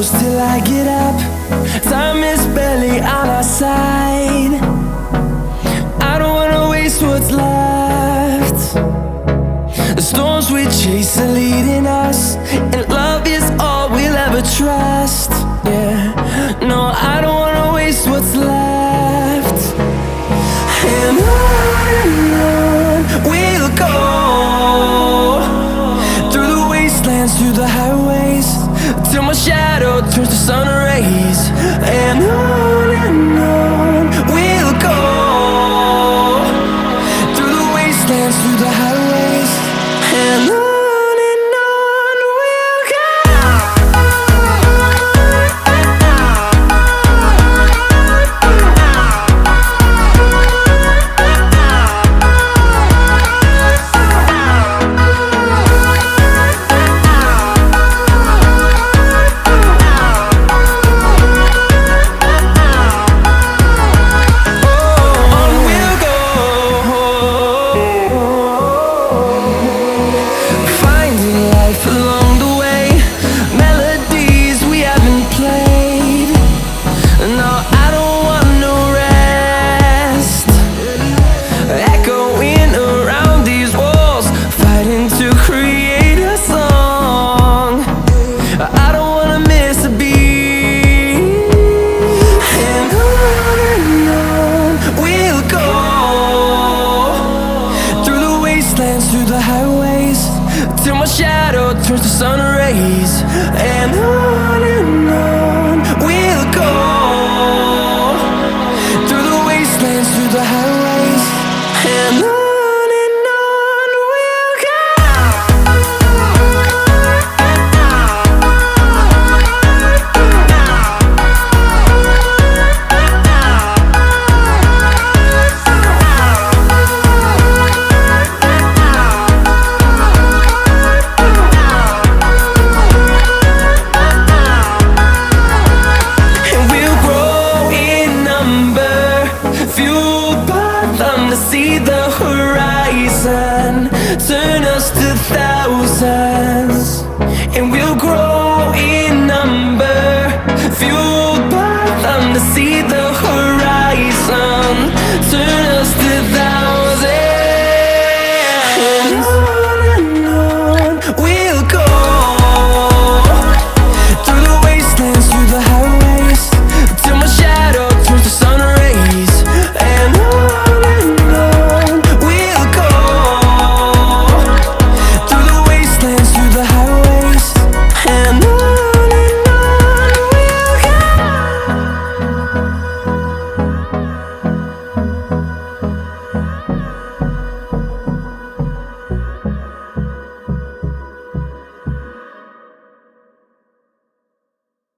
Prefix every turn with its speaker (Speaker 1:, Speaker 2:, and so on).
Speaker 1: shadows till I get up. Time is barely on our side. I don't wanna waste what's left. The storms we chase are leading us, and love is all we'll ever trust. Yeah, no, I don't wanna waste what's left. And on we'll go, through the wastelands, through the highways, till my shadow turns to sun rays. And on we'll go, through the wastelands, through the highways, and on we'll go. Through the highways, till my shadow turns to sun rays. And on we'll go, through the wastelands, through the highways.